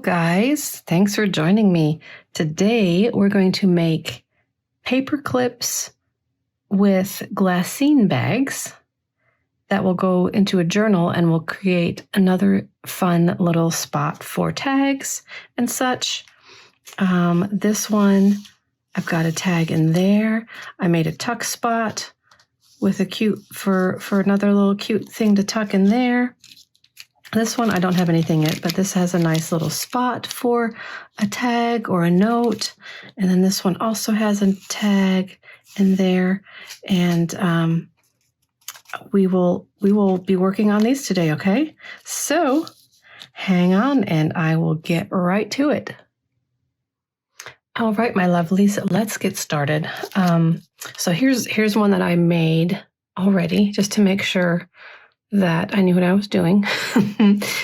guys. Thanks for joining me. Today, we're going to make paper clips with glassine bags that will go into a journal and will create another fun little spot for tags and such. This one, I've got a tag in there. I made a tuck spot with a cute, for another little cute thing to tuck in there. This one, I don't have anything in it, but this has a nice little spot for a tag or a note. And then this one also has a tag in there. And we will be working on these today, okay? So hang on and I will get right to it. All right, my lovelies, let's get started. So here's one that I made already just to make sure that I knew what I was doing.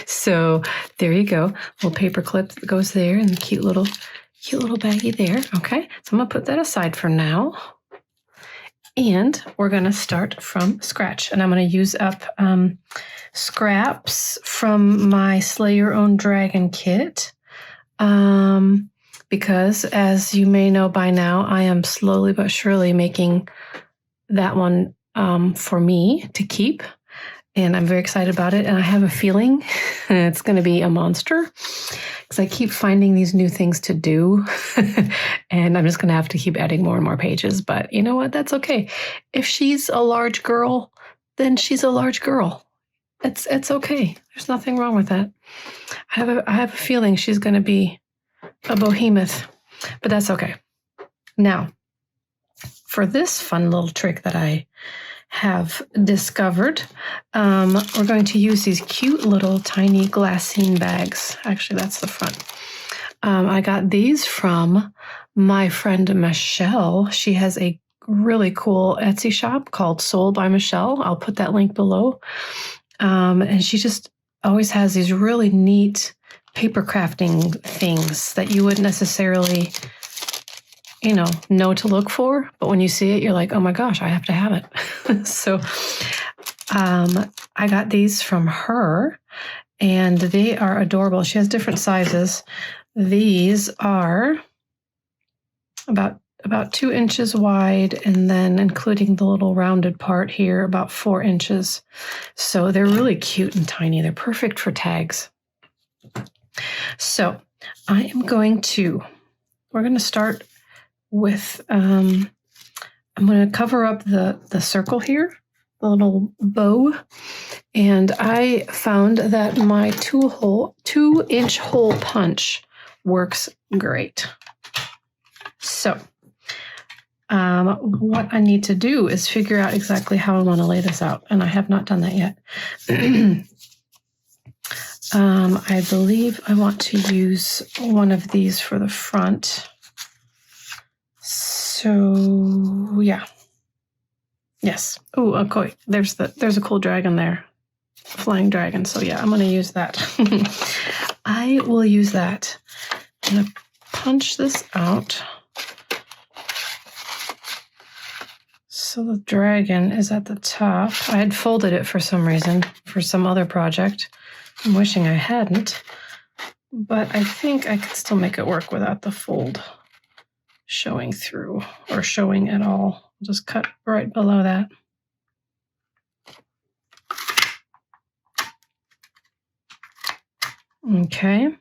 So there you go. Little paper clip that goes there and the cute little baggie there. Okay, so I'm gonna put that aside for now. And we're gonna start from scratch. And I'm gonna use up scraps from my Slay Your Own Dragon kit. Because as you may know by now, I am slowly but surely making that one for me to keep. And I'm very excited about it. And I have a feeling it's going to be a monster because I keep finding these new things to do. And I'm just going to have to keep adding more and more pages. But you know what? That's okay. If she's a large girl, then she's a large girl. It's okay. There's nothing wrong with that. I have a feeling she's going to be a behemoth, but that's okay. Now, for this fun little trick that I have discovered, we're going to use these cute little tiny glassine bags. Actually, that's the front. I got these from my friend Michelle. She has a really cool Etsy shop called Soul by Michelle. I'll put that link below. And she just always has these really neat paper crafting things that you wouldn't necessarily know to look for, but when you see it, you're like, oh my gosh, I have to have it. So I got these from her, and they are adorable. She has different sizes. These are about 2 inches wide, and then including the little rounded part here, about 4 inches. So they're really cute and tiny. They're perfect for tags. So we're going to start with, I'm going to cover up the circle here, the little bow. And I found that my 2-inch hole punch works great. So what I need to do is figure out exactly how I want to lay this out. And I have not done that yet. I believe I want to use one of these for the front. So yeah. Yes. Oh, okay. There's a cool dragon there. Flying dragon. So yeah, I'm going to use that. I will use that. I'm going to punch this out. So the dragon is at the top. I had folded it for some reason, for some other project. I'm wishing I hadn't, but I think I could still make it work without the fold showing through or showing at all. I'll just cut right below that. Okay,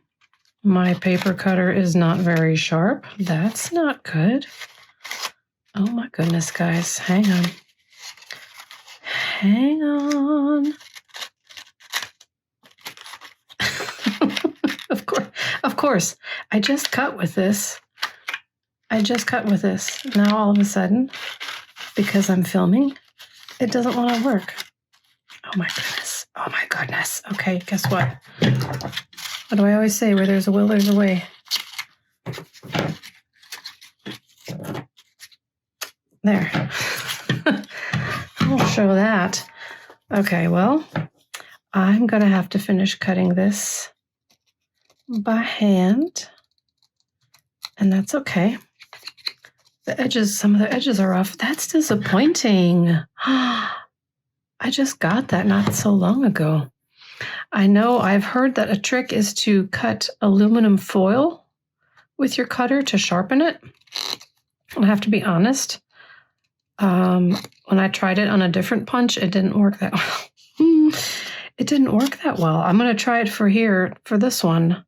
my paper cutter is not very sharp. That's not good. Oh my goodness, guys, hang on. Hang on. Of course, I just cut with this. Now all of a sudden, because I'm filming, it doesn't want to work. Oh my goodness. Okay, guess what? What do I always say? Where there's a will, there's a way. There. I'll show that. Okay, well, I'm going to have to finish cutting this by hand, and that's okay. Some of the edges are off. That's disappointing. I just got that not so long ago. I know I've heard that a trick is to cut aluminum foil with your cutter to sharpen it. I have to be honest. When I tried it on a different punch, it didn't work that well. It didn't work that well. I'm going to try it for this one.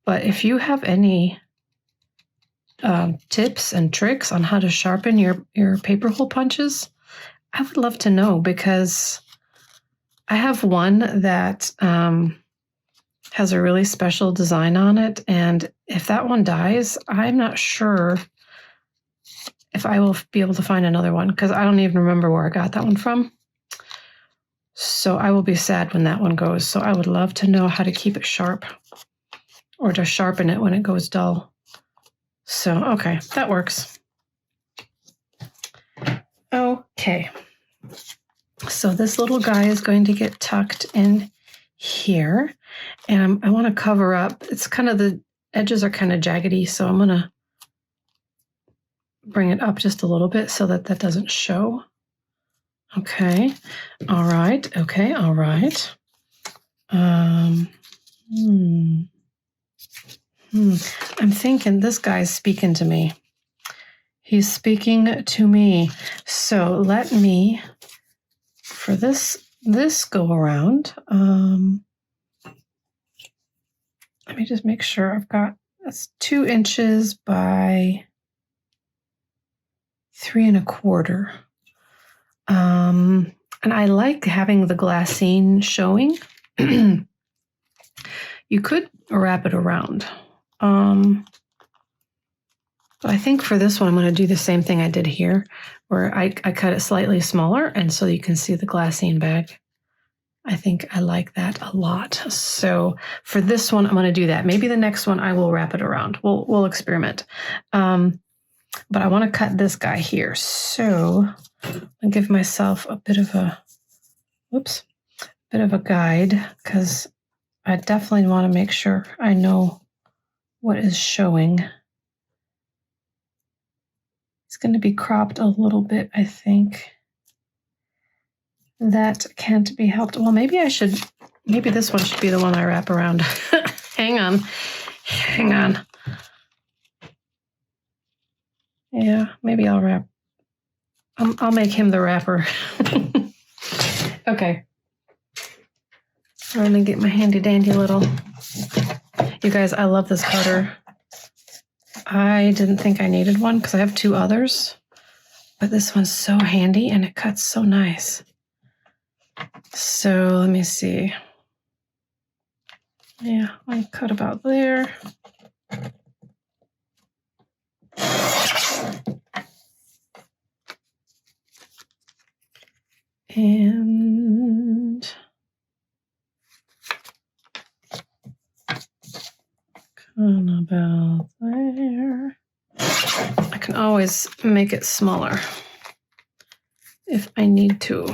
But if you have any tips and tricks on how to sharpen your paper hole punches, I would love to know, because I have one that has a really special design on it. And if that one dies, I'm not sure if I will be able to find another one, because I don't even remember where I got that one from. So I will be sad when that one goes. So I would love to know how to keep it sharp, or to sharpen it when it goes dull. So, okay, that works. Okay. So this little guy is going to get tucked in here. And I want to cover up. It's kind of, the edges are kind of jaggedy, so I'm going to bring it up just a little bit so that that doesn't show. Okay. All right. Okay. All right. I'm thinking this guy's speaking to me. He's speaking to me. So let me, for this go around, let me just make sure I've got, that's 2 inches by 3 1/4. And I like having the glassine showing. You could wrap it around. But I think for this one, I'm going to do the same thing I did here, where I cut it slightly smaller, and so you can see the glassine bag. I think I like that a lot. So for this one, I'm going to do that. Maybe the next one I will wrap it around. We'll experiment. But I want to cut this guy here. So I'll give myself a bit of a, bit of a guide, because I definitely want to make sure I know what is showing. It's going to be cropped a little bit, I think. That can't be helped. Well, maybe this one should be the one I wrap around. Hang on. Yeah, maybe I'll wrap. I'll make him the wrapper. Okay. I'm going to get my handy dandy little. You guys, I love this cutter. I didn't think I needed one because I have 2 others, but this one's so handy and it cuts so nice. So let me see. Yeah, I cut about there. And come about there. I can always make it smaller if I need to.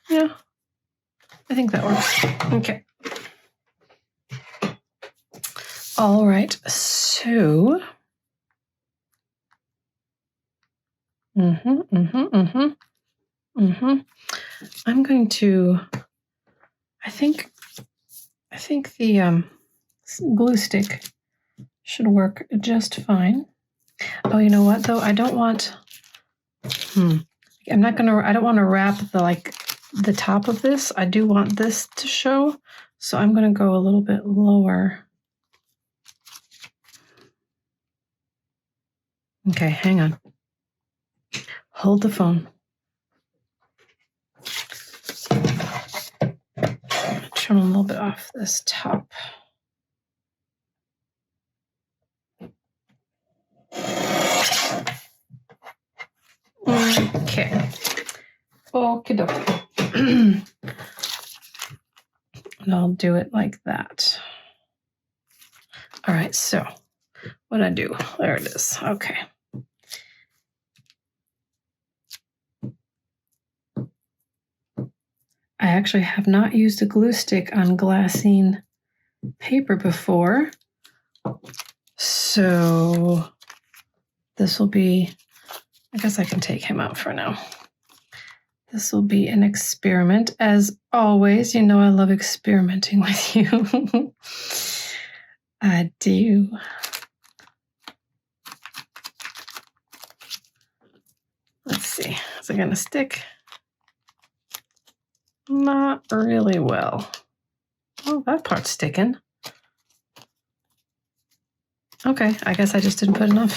Yeah, I think that works. Okay. All right, so I'm going to, I think the glue stick should work just fine. Oh, you know what though? I don't want, I don't want to wrap the top of this. I do want this to show. So I'm going to go a little bit lower. Okay, hang on. Hold the phone. Turn a little bit off this top. Okay. Okie dokie. And I'll do it like that. All right, so what'd I do? There it is. Okay. I actually have not used a glue stick on glassine paper before. So this will be, I guess I can take him out for now. This will be an experiment. As always, you know I love experimenting with you. I do. Let's see. Is it going to stick? Not really well. Oh, that part's sticking. Okay, I guess I just didn't put enough.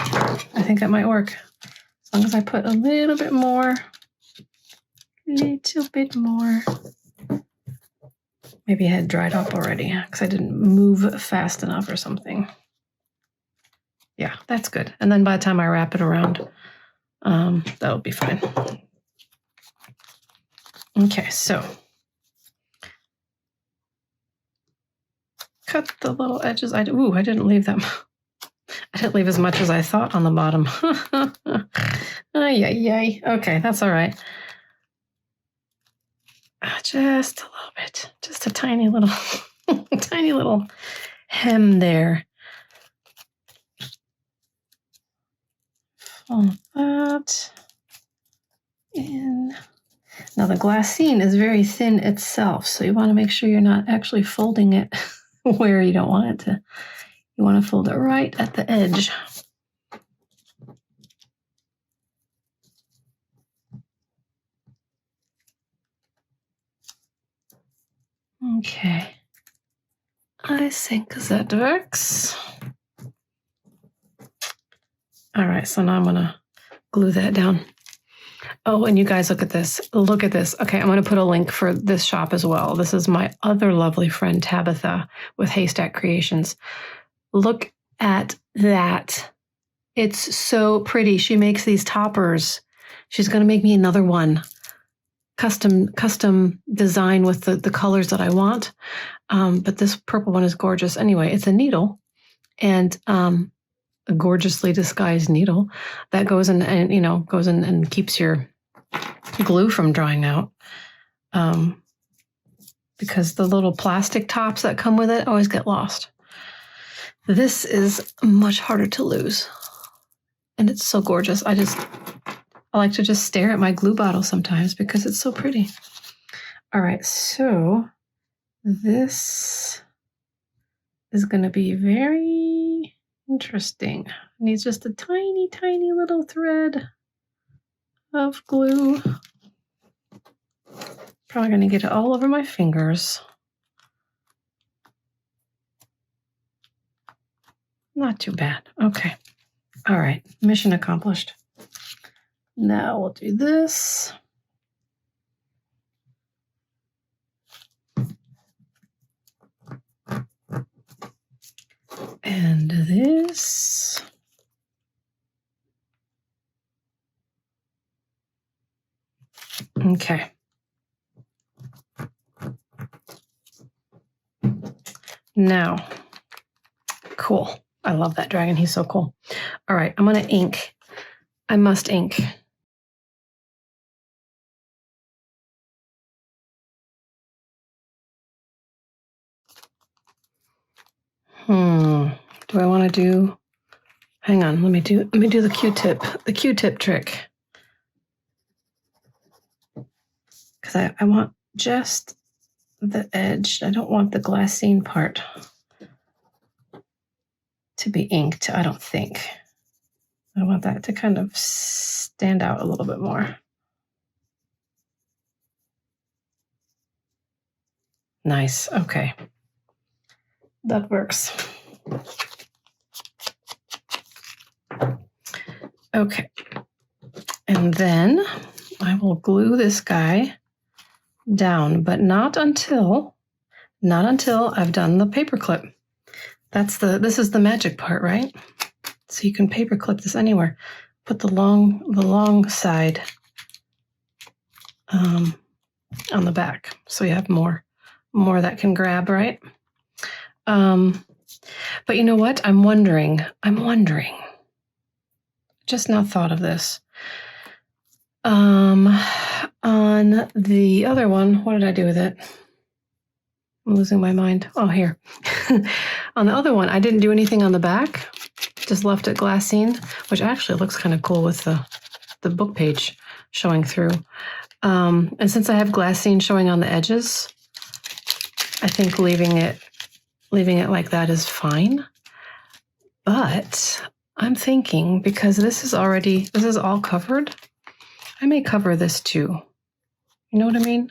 I think that might work. As long as I put a little bit more. Little bit more. Maybe it had dried up already because I didn't move fast enough or something. Yeah, that's good. And then by the time I wrap it around, that'll be fine. Okay, so cut the little edges. I didn't leave them. I didn't leave as much as I thought on the bottom. Ay, ay, ay. Okay, that's all right. Just a little bit. Just a tiny little, tiny little hem there. Fold that in. Now the glassine is very thin itself, so you want to make sure you're not actually folding it where you don't want it to. You want to fold it right at the edge. Okay. I think that works. All right, so now I'm going to glue that down. Oh, and you guys, look at this. Look at this. Okay, I'm going to put a link for this shop as well. This is my other lovely friend, Tabitha, with Haystack Creations. Look at that. It's so pretty. She makes these toppers. She's going to make me another one. Custom design with the colors that I want. But this purple one is gorgeous. Anyway, it's a needle and a gorgeously disguised needle that goes in and keeps your glue from drying out. Because the little plastic tops that come with it always get lost. This is much harder to lose. And it's so gorgeous. I like to just stare at my glue bottle sometimes because it's so pretty. All right, so this is going to be very interesting. It needs just a tiny, tiny little thread of glue. Probably going to get it all over my fingers. Not too bad. Okay. All right, mission accomplished. Now we'll do this. And this. Okay. Now, cool. I love that dragon. He's so cool. All right, I'm going to ink. I must ink. Do I want to do? Hang on. Let me do the Q-tip. The Q-tip trick. Because I want just the edge. I don't want the glassine part to be inked, I don't think. I want that to kind of stand out a little bit more. Nice. Okay. That works. Okay. And then I will glue this guy down, but not until I've done the paperclip. This is the magic part, right? So you can paperclip this anywhere. Put the long side on the back, so you have more that can grab, right? But you know what? I'm wondering. Just now thought of this. On the other one, what did I do with it? I'm losing my mind. Oh, here. On the other one, I didn't do anything on the back. Just left it glassine, which actually looks kind of cool with the book page showing through. And since I have glassine showing on the edges, I think leaving it like that is fine. But I'm thinking, because this is all covered, I may cover this too. You know what I mean?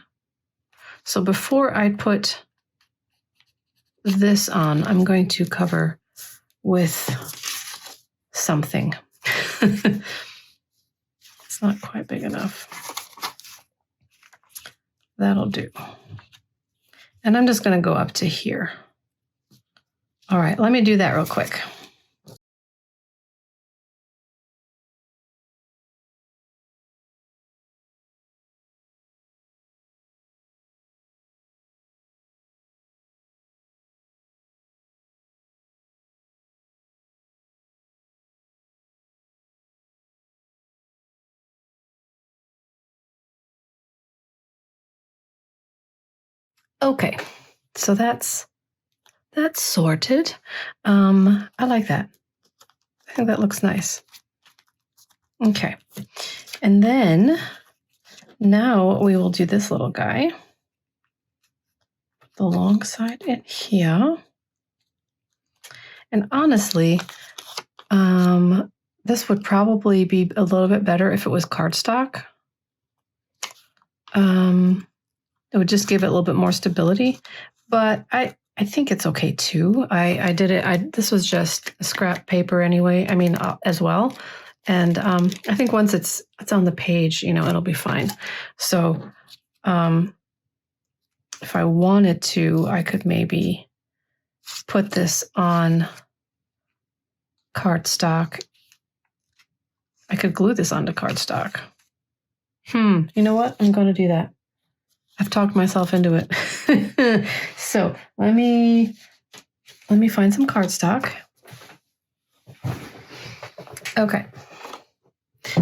So before I put this on, I'm going to cover with something. It's not quite big enough. That'll do. And I'm just going to go up to here. All right, let me do that real quick. Okay, so that's sorted. I like that. I think that looks nice. Okay, and then now we will do this little guy. Put the long side in here. And honestly, this would probably be a little bit better if it was cardstock. It would just give it a little bit more stability, but I think it's okay too. I did it. This was just scrap paper anyway. I mean, as well. And I think once it's on the page, it'll be fine. So if I wanted to, I could maybe put this on cardstock. I could glue this onto cardstock. You know what? I'm going to do that. I've talked myself into it. So let me find some cardstock. Okay.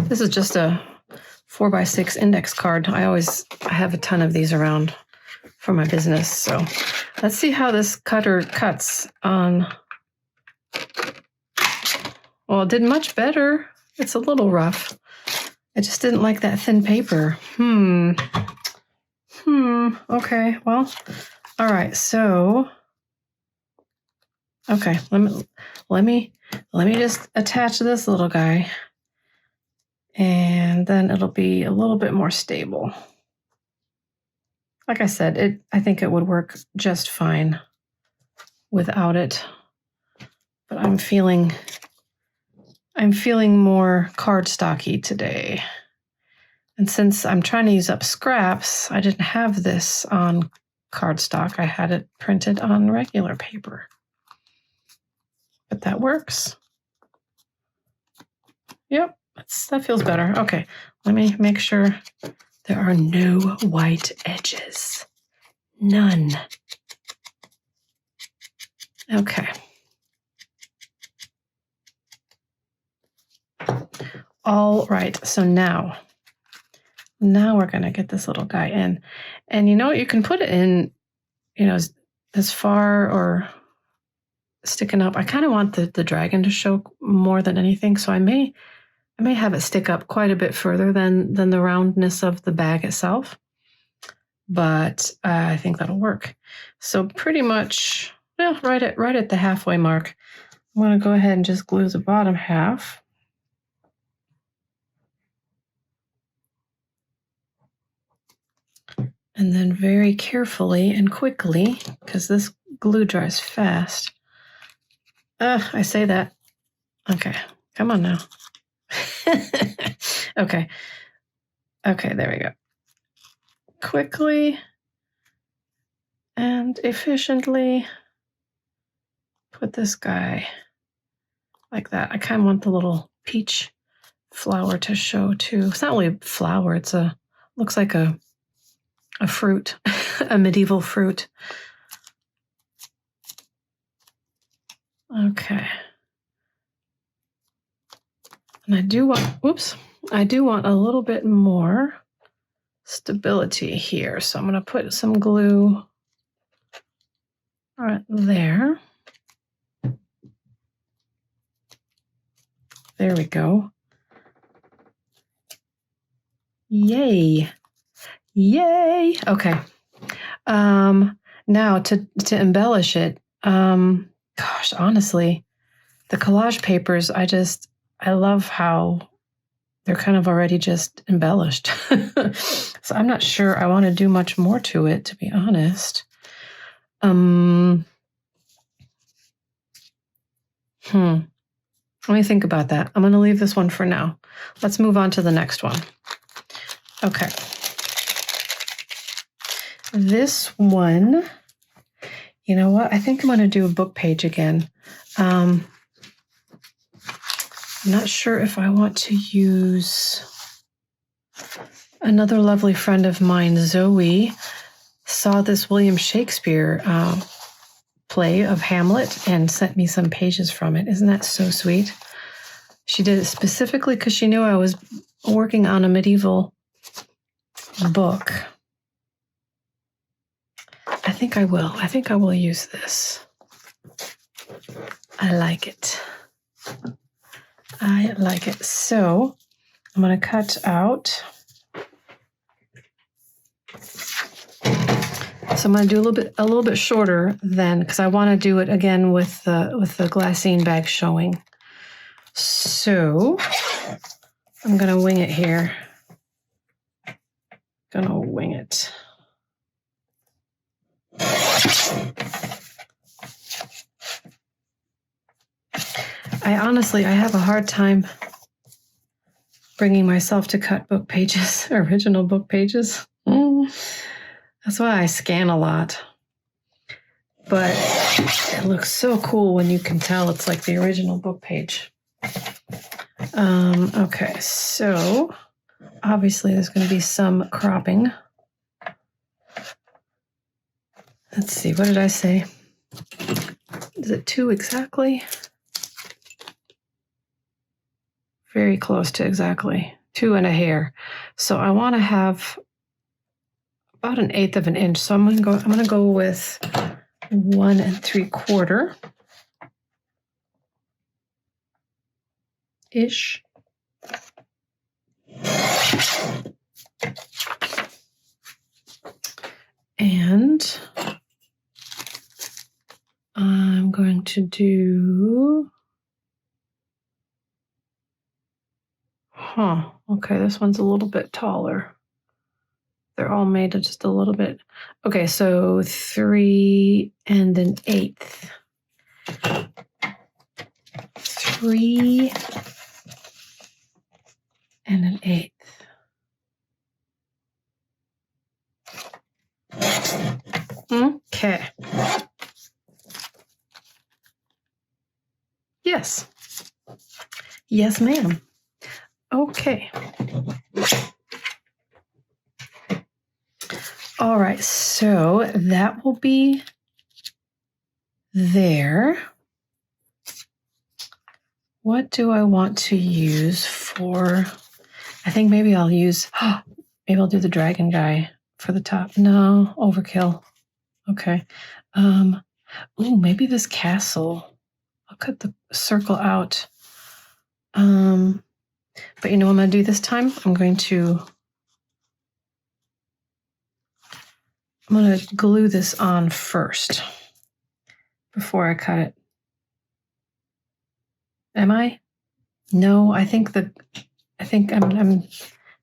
This is just a 4x6 index card. I have a ton of these around for my business. So let's see how this cutter cuts on. Well, it did much better. It's a little rough. I just didn't like that thin paper. Okay, well, all right, so, okay, let me just attach this little guy, and then it'll be a little bit more stable. Like I said, I think it would work just fine without it, but I'm feeling more cardstocky today. And since I'm trying to use up scraps, I didn't have this on cardstock. I had it printed on regular paper. But that works. Yep, that feels better. Okay, let me make sure there are no white edges. None. Okay. All right, so now we're going to get this little guy in. And you can put it in, as far or sticking up. I kind of want the dragon to show more than anything, so I may have it stick up quite a bit further than the roundness of the bag itself. But I think that'll work. So pretty much, right at the halfway mark, I'm going to go ahead and just glue the bottom half. And then very carefully and quickly, because this glue dries fast. I say that. Okay, come on now. Okay, there we go. Quickly and efficiently put this guy like that. I kind of want the little peach flower to show too. It's not really a flower. Looks like a fruit, a medieval fruit. Okay. And I do want a little bit more stability here. So I'm going to put some glue right there. There we go. Yay. Yay! Okay. Now to embellish it, gosh, honestly, the collage papers, I love how they're kind of already just embellished. So I'm not sure I want to do much more to it, to be honest. Let me think about that. I'm going to leave this one for now. Let's move on to the next one. Okay. This one, you know what? I think I'm going to do a book page again. I'm not sure if I want to use another lovely friend of mine, Zoe, saw this William Shakespeare play of Hamlet and sent me some pages from it. Isn't that so sweet? She did it specifically because she knew I was working on a medieval book. I think I will use this. I like it. So I'm going to cut out. So I'm going to do a little bit shorter then, because I want to do it again with the glassine bag showing. So I'm going to wing it here. I have a hard time bringing myself to cut book pages, original book pages. That's why I scan a lot. But it looks so cool when you can tell it's like the original book page. Okay, so obviously there's going to be some cropping. Let's see, what did I say? Is it 2 exactly? Very close to exactly 2 and a hair. So I want to have about 1/8 of an inch. So I'm going to go with 1 3/4 ish. And I'm going to do, okay, this one's a little bit taller. They're all made of just a little bit. Okay, so 3 1/8. 3 1/8. Okay. Yes. Yes, ma'am. Okay. All right, so that will be there. What do I want to use for? I think maybe I'll do the dragon guy for the top. No, overkill. Okay. Maybe this castle. I'll cut the circle out. But you know what I'm going to do this time? I'm going to glue this on first before I cut it. Am I? No, I'm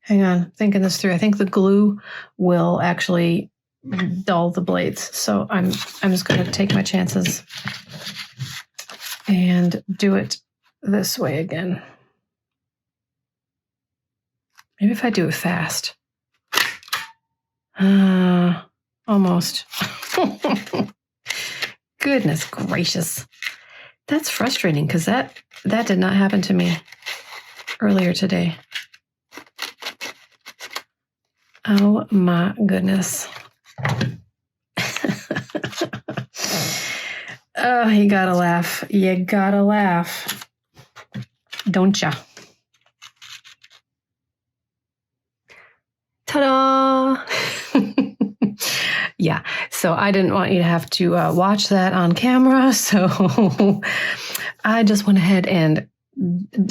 hang on, thinking this through. I think the glue will actually dull the blades. So I'm just going to take my chances and do it this way again. Maybe if I do it fast. Almost. Goodness gracious. That's frustrating because that did not happen to me earlier today. Oh my goodness. Oh, you gotta laugh. You gotta laugh. Don't ya? Ta-da! Yeah, so I didn't want you to have to watch that on camera, so I just went ahead and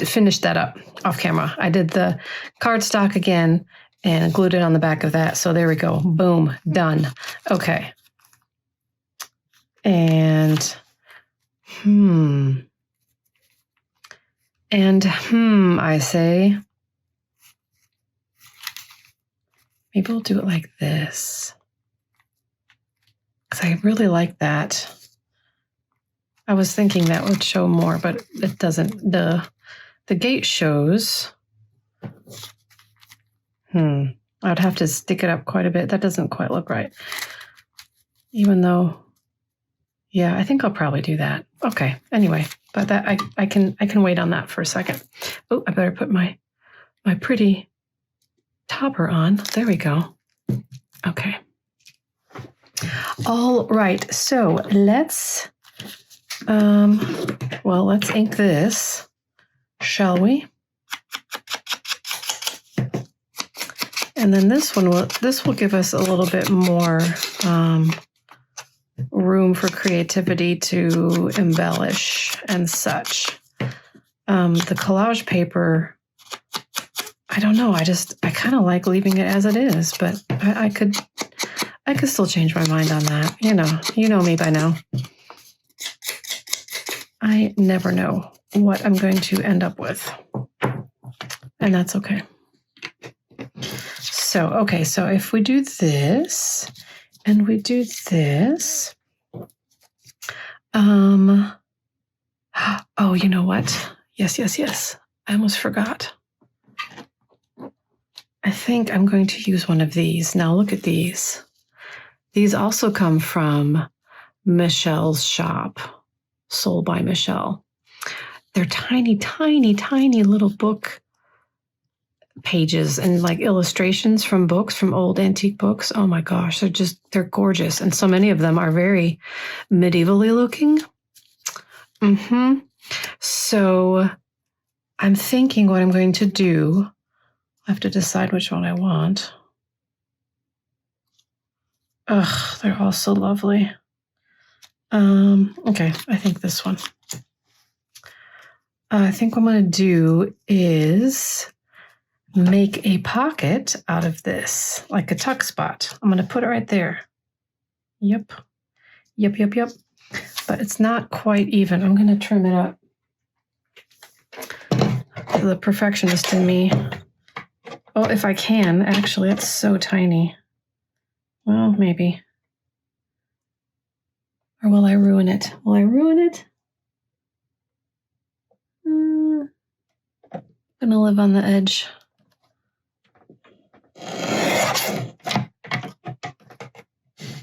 finished that up off camera. I did the cardstock again, and glued it on the back of that. So there we go. Boom, done. Okay. And I say, maybe we'll do it like this. Because I really like that. I was thinking that would show more, but it doesn't. The gate shows. I'd have to stick it up quite a bit. That doesn't quite look right. Even though, yeah, I think I'll probably do that. Okay. Anyway, but that I can wait on that for a second. Oh, I better put my pretty topper on. There we go. Okay. All right. So let's let's ink this, shall we? And then this will give us a little bit more room for creativity to embellish and such. The collage paper, I don't know. I kind of like leaving it as it is, but I could still change my mind on that. You know me by now. I never know what I'm going to end up with, and that's okay. So if we do this and we do this, oh, you know what? Yes. I almost forgot. I think I'm going to use one of these. Now look at these. These also come from Michelle's shop, Sold by Michelle. They're tiny, tiny, tiny little book pages and like illustrations from books, from old antique books. Oh my gosh, they're gorgeous. And so many of them are very medievally looking. So I'm thinking what I'm going to do, I have to decide which one I want. Ugh, they're all so lovely. Okay, I think this one. I think what I'm going to do is make a pocket out of this, like a tuck spot. I'm going to put it right there. Yep. But it's not quite even. I'm going to trim it up. The perfectionist in me. Oh, if I can, actually, it's so tiny. Well, maybe. Or will I ruin it? Will I ruin it? I'm going to live on the edge.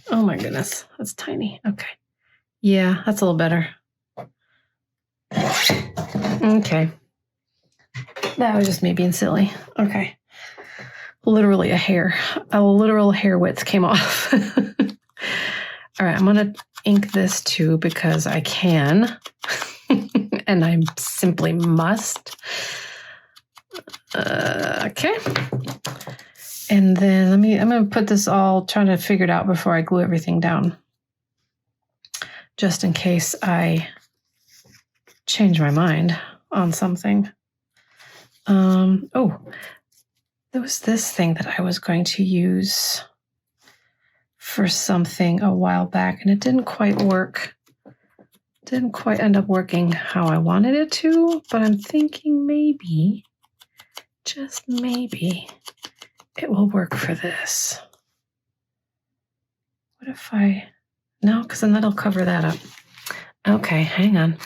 Oh my goodness, that's tiny. Okay. Yeah, that's a little better. Okay. That was just me being silly. Okay. Literally a literal hair width came off. All right, I'm going to ink this too because I can. And I simply must. Okay. And then I'm going to put this all, trying to figure it out before I glue everything down. Just in case I change my mind on something. Oh, there was this thing that I was going to use for something a while back, and it didn't quite work. Didn't quite end up working how I wanted it to, but I'm thinking maybe, just maybe, it will work for this. What if no, because then that'll cover that up. Okay, hang on.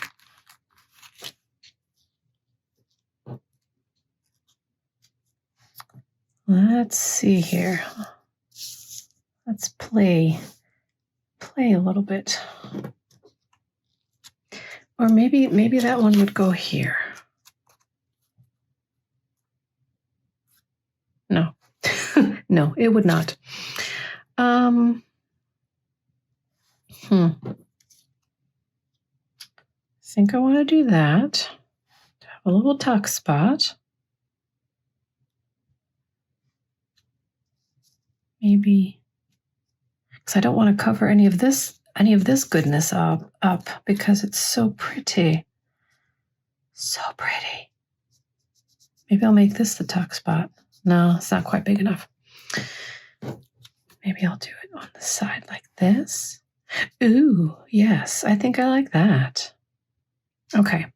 Let's see here. Let's play a little bit. Or maybe that one would go here. No. No, it would not. I think I want to do that. To have a little tuck spot. Maybe, because I don't want to cover any of this goodness up because it's so pretty. So pretty. Maybe I'll make this the tuck spot. No, it's not quite big enough. Maybe I'll do it on the side like this. Ooh, yes, I think I like that. Okay.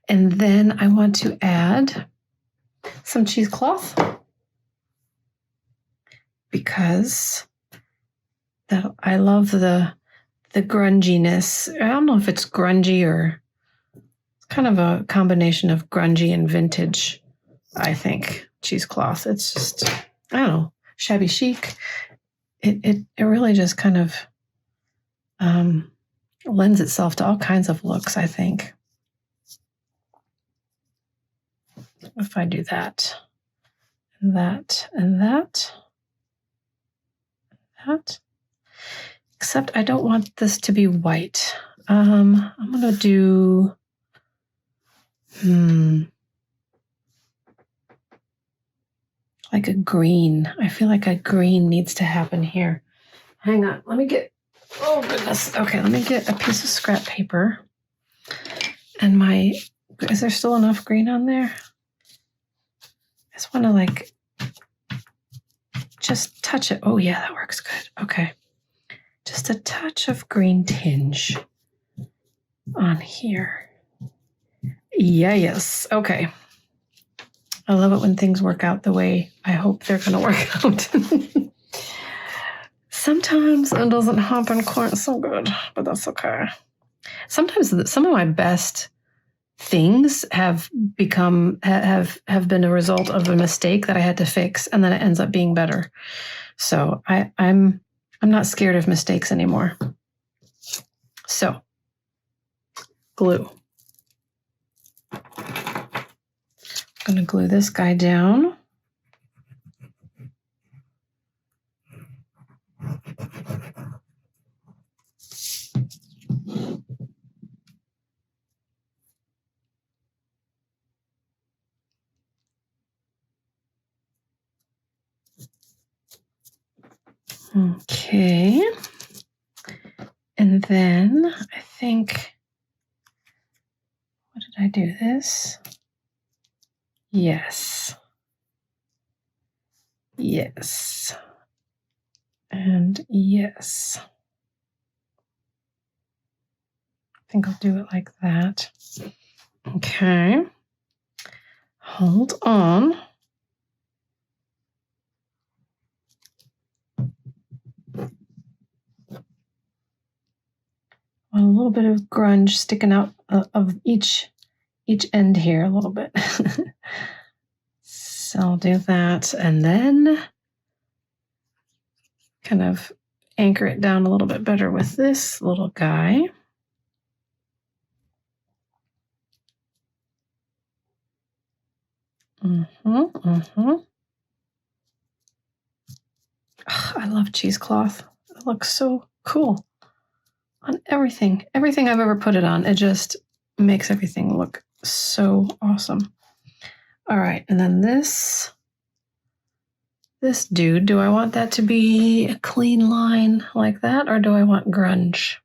And then I want to add some cheesecloth because I love the grunginess. I don't know if it's grungy or it's kind of a combination of grungy and vintage, I think, cheesecloth. It's just, I don't know, shabby chic. It really just kind of lends itself to all kinds of looks, I think. If I do that, and that, and that, that. Except I don't want this to be white. I'm going to do, like a green. I feel like a green needs to happen here. Hang on. Let me get, oh goodness. Okay, let me get a piece of scrap paper. And is there still enough green on there? I just want to like, just touch it. Oh yeah, that works good. Okay. Just a touch of green tinge on here. Yes. Okay. I love it when things work out the way I hope they're going to work out. Sometimes it doesn't happen quite so good, but that's okay. Sometimes some of my best things have been a result of a mistake that I had to fix, and then it ends up being better. So I'm not scared of mistakes anymore. So, glue. I'm going to glue this guy down. Okay. And then I think, what did I do this? Yes. Yes. And yes. I think I'll do it like that. Okay. Hold on. A little bit of grunge sticking out of each end here a little bit. So I'll do that and then kind of anchor it down a little bit better with this little guy. Oh, I love cheesecloth. It looks so cool on everything. Everything I've ever put it on, it just makes everything look so awesome. All right, and then this dude, do I want that to be a clean line like that, or do I want grunge?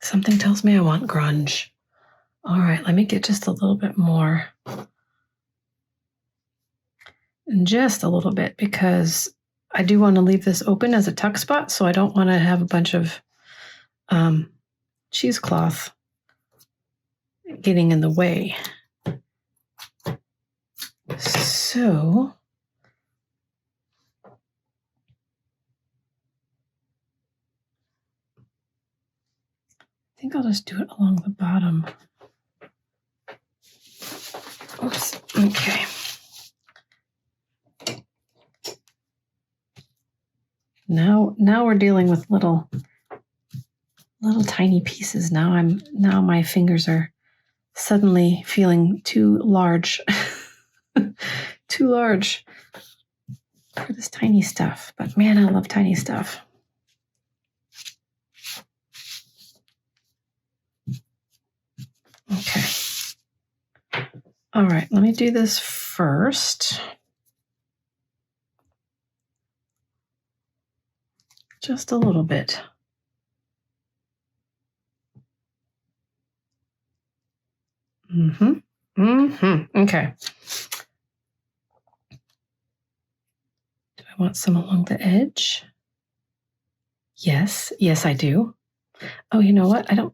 Something tells me I want grunge. All right, let me get just a little bit more. And just a little bit, because I do want to leave this open as a tuck spot, so I don't want to have a bunch of cheesecloth getting in the way. So I think I'll just do it along the bottom. Oops. Okay. Now we're dealing with little tiny pieces. Now my fingers are suddenly feeling too large. Too large for this tiny stuff. But man, I love tiny stuff. Okay. All right, let me do this first. Just a little bit. Okay. Do I want some along the edge? Yes. Yes, I do. Oh, you know what? I'm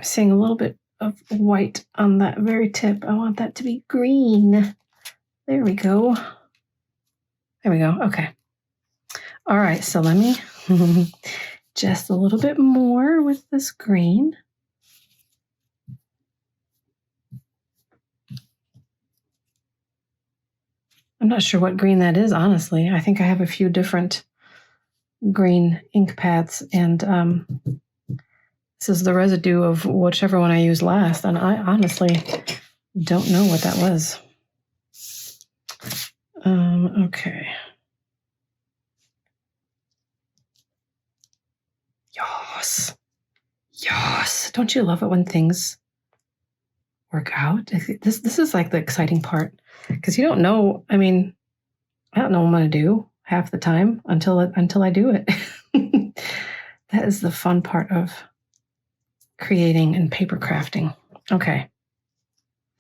seeing a little bit of white on that very tip. I want that to be green. There we go. There we go. Okay. All right. So let me just a little bit more with this green. I'm not sure what green that is, honestly. I think I have a few different green ink pads, and this is the residue of whichever one I used last, and I honestly don't know what that was. Okay. Yes. Yes. Don't you love it when things work out? This is like the exciting part, because you don't know. I mean, I don't know what I'm going to do half the time until I do it. That is the fun part of creating and paper crafting. Okay.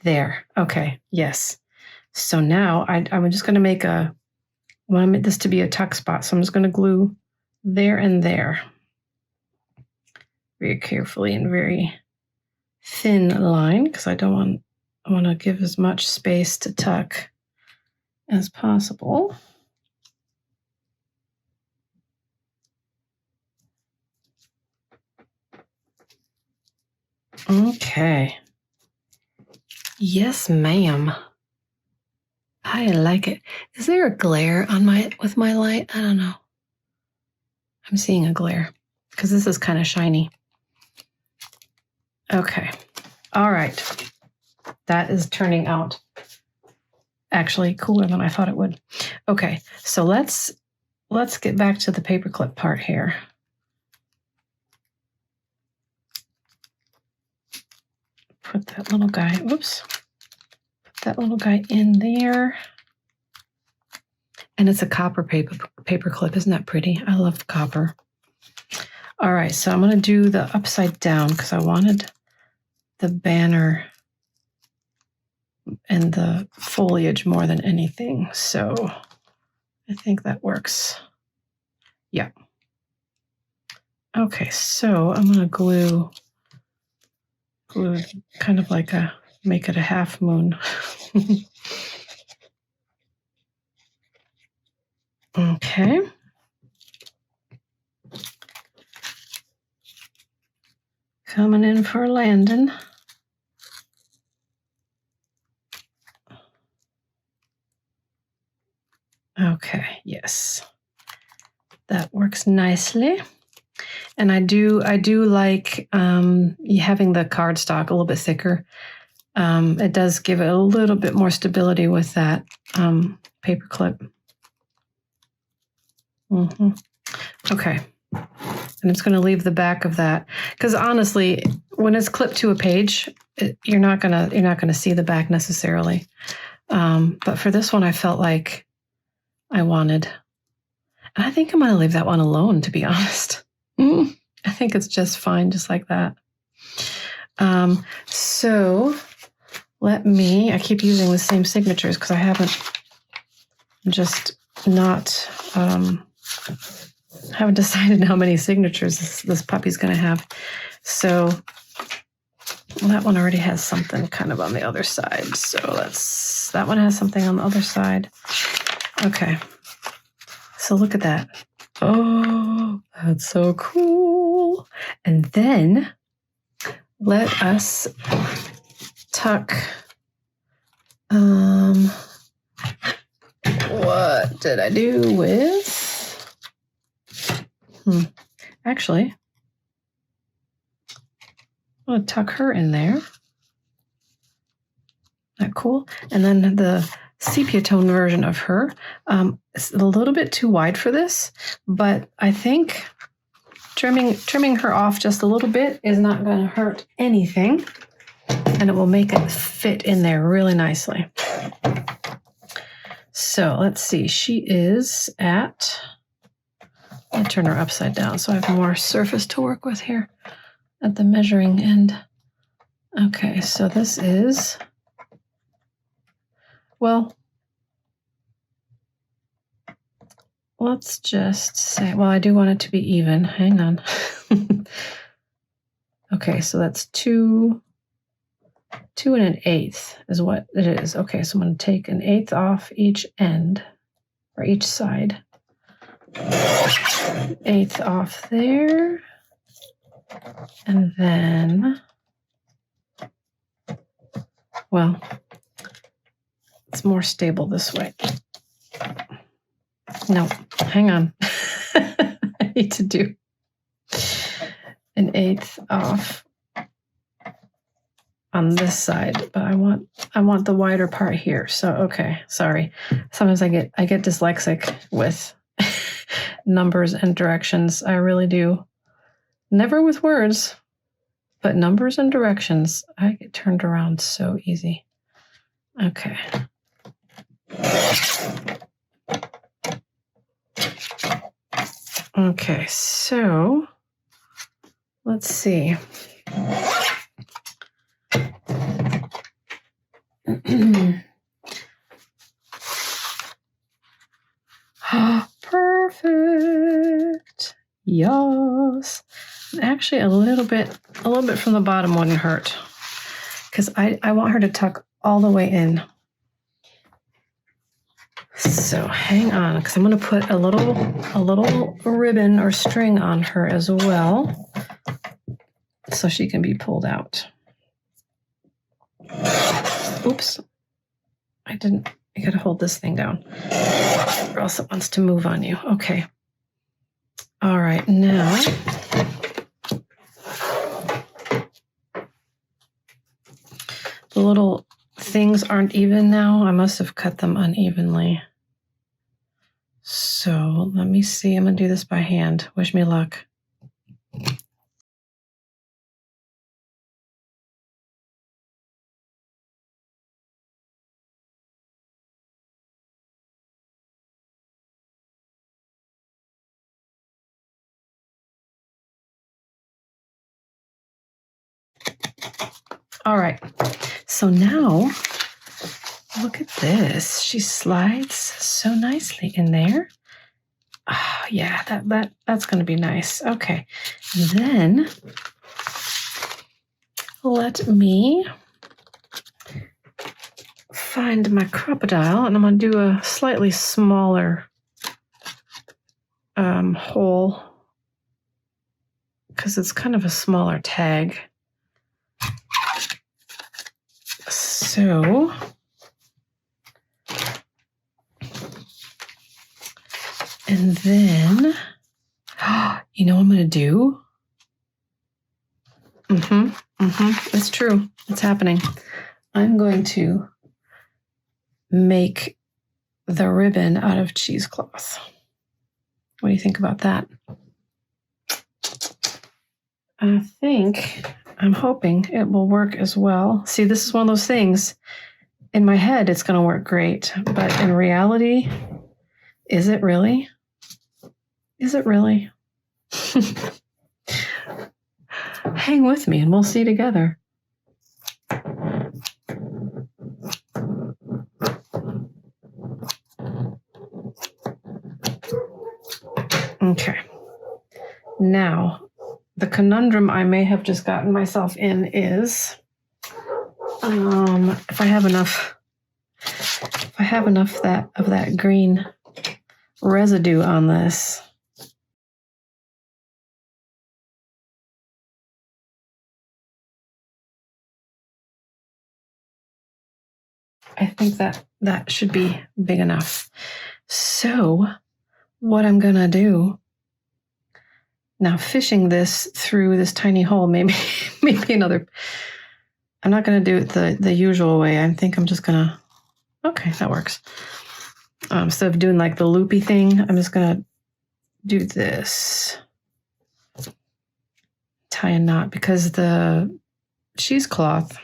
There. Okay. Yes. So now I'm just going to make I want this to be a tuck spot. So I'm just going to glue there and there very carefully and very thin line, because I want to give as much space to tuck as possible. Okay. Yes, ma'am. I like it. Is there a glare on with my light? I don't know. I'm seeing a glare because this is kind of shiny. Okay. All right. That is turning out actually cooler than I thought it would. Okay. So let's get back to the paperclip part here. Put that little guy, oops. Put that little guy in there. And it's a copper paperclip. Isn't that pretty? I love copper. All right, so I'm going to do the upside down because I wanted the banner and the foliage more than anything. So I think that works. Yeah. Okay, so I'm going to glue kind of like make it a half moon. Okay. Coming in for a landing. Okay, yes. That works nicely. And I do like having the cardstock a little bit thicker. It does give it a little bit more stability with that paper clip. Okay. And it's going to leave the back of that, because honestly, when it's clipped to a page, you're not gonna see the back necessarily. But for this one, I felt like I wanted. I think I'm going to leave that one alone, to be honest. I think it's just fine, just like that. So I keep using the same signatures because I haven't haven't decided how many signatures this puppy's going to have. So that one already has something kind of on the other side. So that one has something on the other side. Okay. So look at that. Oh, that's so cool. And then let us tuck. What did I do with? Actually, I'm going to tuck her in there. Isn't that cool? And then the sepia tone version of her. It's a little bit too wide for this, but I think trimming her off just a little bit is not going to hurt anything, and it will make it fit in there really nicely. So let's see. She is at, I'll turn her upside down so I have more surface to work with here at the measuring end. Okay, so this is, well, let's just say, well, I do want it to be even. Hang on. Okay, so that's 2 1/8 is what it is. Okay, so I'm going to take 1/8 off each end, or each side. 1/8 off there. And then, well, it's more stable this way. No, hang on. I need to do 1/8 off on this side, but I want the wider part here. So okay, sorry. Sometimes I get dyslexic with numbers and directions. I really do. Never with words, but numbers and directions, I get turned around so easy. Okay. Okay, so let's see. Perfect. Yes. Actually, a little bit from the bottom wouldn't hurt, because I want her to tuck all the way in. So hang on, because I'm going to put a little ribbon or string on her as well, so she can be pulled out. Oops. I got to hold this thing down, or else it wants to move on you. Okay. All right, now the little things aren't even now. I must have cut them unevenly. So let me see. I'm going to do this by hand. Wish me luck. All right. So now, look at this. She slides so nicely in there. Oh, yeah, that's going to be nice. Okay. And then let me find my crocodile, and I'm going to do a slightly smaller hole, because it's kind of a smaller tag. So and then, you know what I'm going to do? It's true. It's happening. I'm going to make the ribbon out of cheesecloth. What do you think about that? I'm hoping it will work as well. See, this is one of those things. In my head, it's going to work great. But in reality, is it really? Is it really? Hang with me and we'll see together. Okay. Now, the conundrum I may have just gotten myself in is, if I have enough of that green residue on this. I think that should be big enough. So what I'm going to do now, fishing this through this tiny hole, maybe another, I'm not going to do it the usual way. I think I'm just going to, okay, that works. Instead of doing like the loopy thing, I'm just going to do this. Tie a knot, because the cheesecloth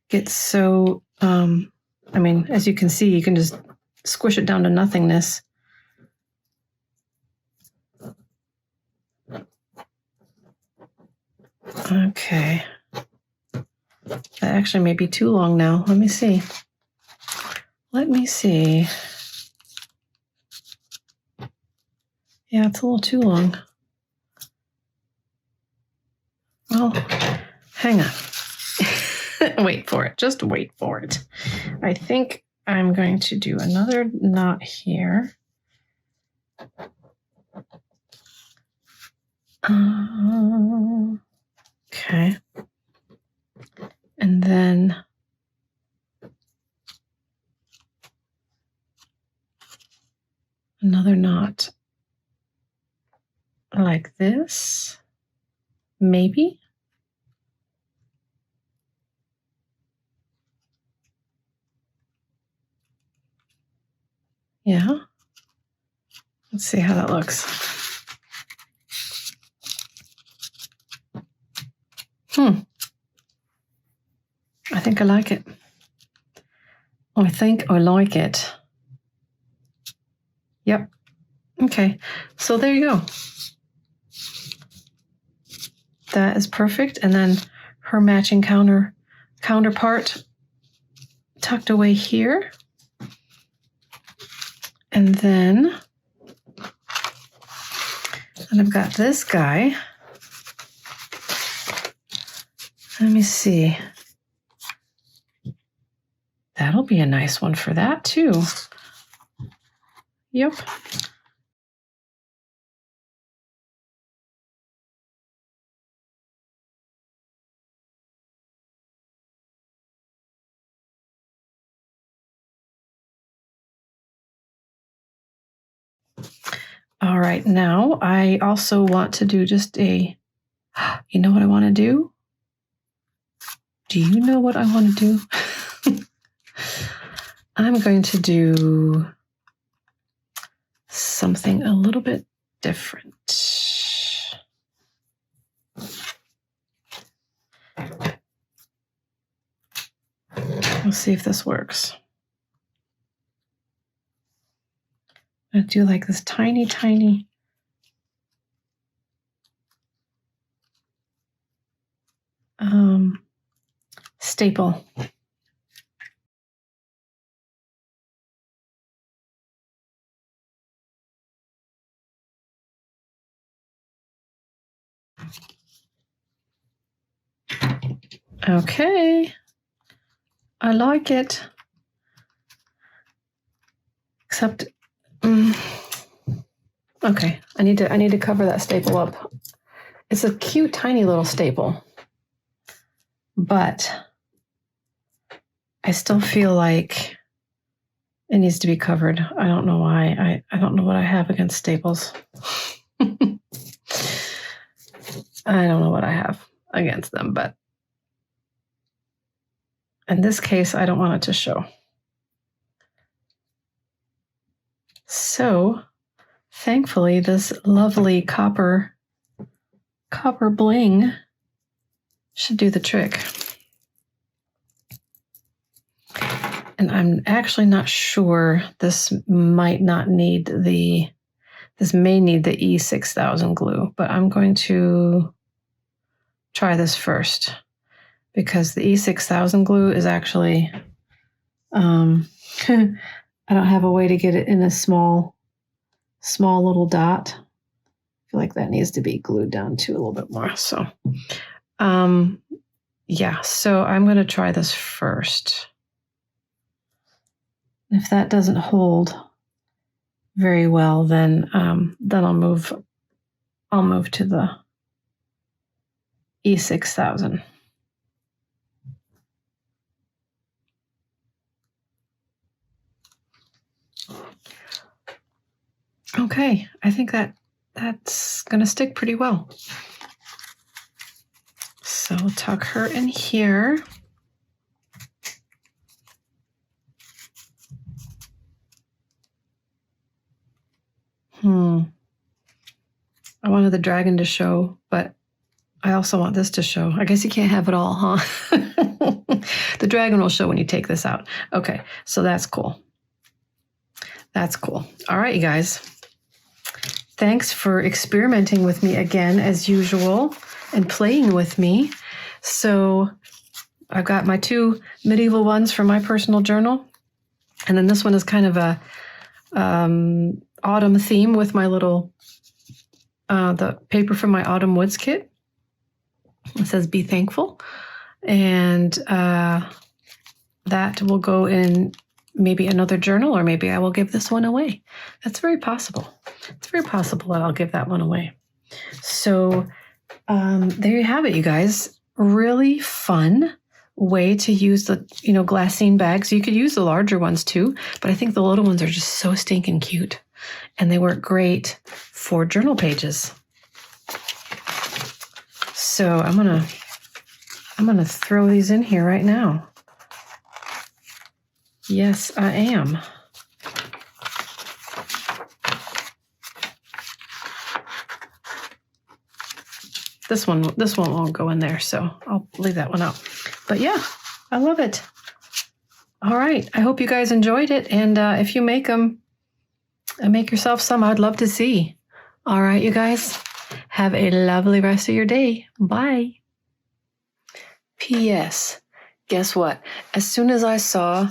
gets so, as you can see, you can just squish it down to nothingness. Okay. That actually may be too long now. Let me see. Let me see. Yeah, it's a little too long. Well, hang on. Wait for it. Just wait for it. I think I'm going to do another knot here. Okay. And then another knot like this, maybe. Yeah. Let's see how that looks. I think I like it. I think I like it. Yep. Okay. So there you go. That is perfect. And then her matching counterpart tucked away here. And then I've got this guy. Let me see. That'll be a nice one for that too. Yep. All right, now I also want to do just a, you know what I want to do? Do you know what I want to do? I'm going to do something a little bit different. We'll see if this works. I'm going to do like this tiny, tiny staple. Okay, I like it. Except, okay, I need to cover that staple up. It's a cute, tiny little staple, but I still feel like it needs to be covered. I don't know why. I don't know what I have against staples. I don't know what I have against them, but in this case, I don't want it to show. So, thankfully, this lovely copper bling should do the trick. And I'm actually not sure, this may need the E6000 glue, but I'm going to try this first because the E6000 glue is actually, I don't have a way to get it in a small little dot. I feel like that needs to be glued down too a little bit more. So, yeah, so I'm going to try this first. If that doesn't hold very well, then I'll move to the E6000. Okay, I think that's going to stick pretty well. So we'll tuck her in here. I wanted the dragon to show, but I also want this to show. I guess you can't have it all, huh? The dragon will show when you take this out. Okay, so that's cool. That's cool. All right, you guys. Thanks for experimenting with me again, as usual, and playing with me. So I've got my 2 medieval ones from my personal journal. And then this one is kind of a autumn theme with my little, the paper from my Autumn Woods kit. It says, be thankful. And that will go in maybe another journal, or maybe I will give this one away. That's very possible. It's very possible that I'll give that one away. So there you have it, you guys. Really fun way to use the, glassine bags. You could use the larger ones too, but I think the little ones are just so stinking cute, and they work great for journal pages. So I'm gonna throw these in here right now. Yes, I am. This one won't go in there, so I'll leave that one out. But yeah, I love it. All right, I hope you guys enjoyed it, and if you make them, make yourself some. I'd love to see. All right, you guys, have a lovely rest of your day. Bye. P.S. Guess what? As soon as I saw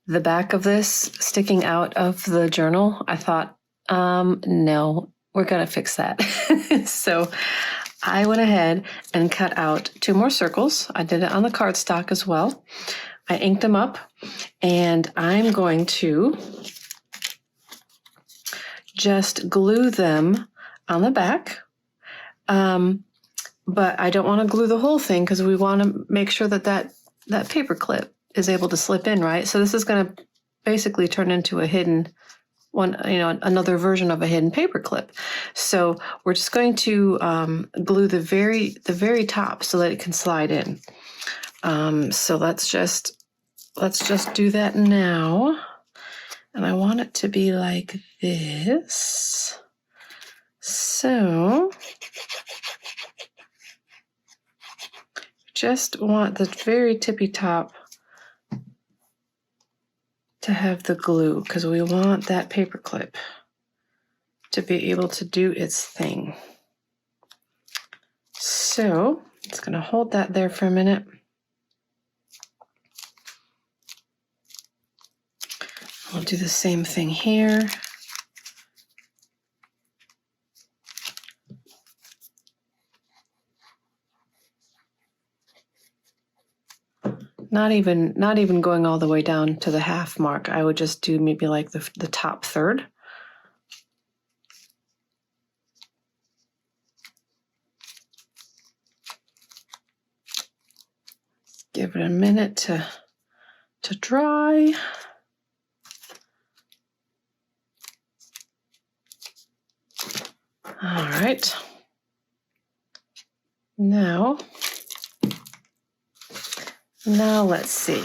the back of this sticking out of the journal, I thought, no, we're going to fix that. So I went ahead and cut out 2 more circles. I did it on the cardstock as well. I inked them up, and I'm going to just glue them on the back. But I don't want to glue the whole thing because we want to make sure that paper clip is able to slip in, right? So this is going to basically turn into a hidden one, another version of a hidden paper clip. So we're just going to glue the very top so that it can slide in. So let's just do that now. And I want it to be like this. So just want the very tippy top to have the glue, because we want that paper clip to be able to do its thing. So it's going to hold that there for a minute. We'll do the same thing here. Not even going all the way down to the half mark. I would just do maybe like the top third. Give it a minute to dry. All right. Now let's see.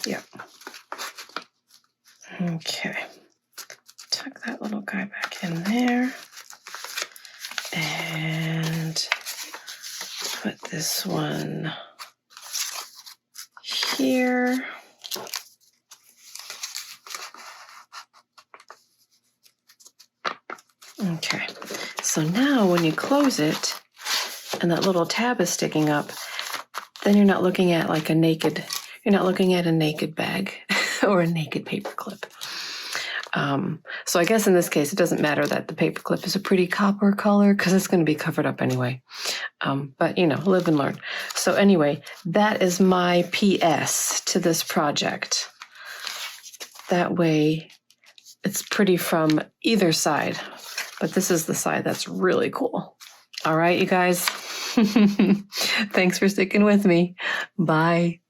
Yeah. Okay. Tuck that little guy back in there. And put this one here. Okay, so now when you close it and that little tab is sticking up, then you're not looking at like a naked bag or a naked paper clip. So I guess in this case, it doesn't matter that the paper clip is a pretty copper color because it's going to be covered up anyway. But live and learn. So anyway, that is my PS to this project. That way it's pretty from either side. But this is the side that's really cool. All right, you guys. Thanks for sticking with me. Bye.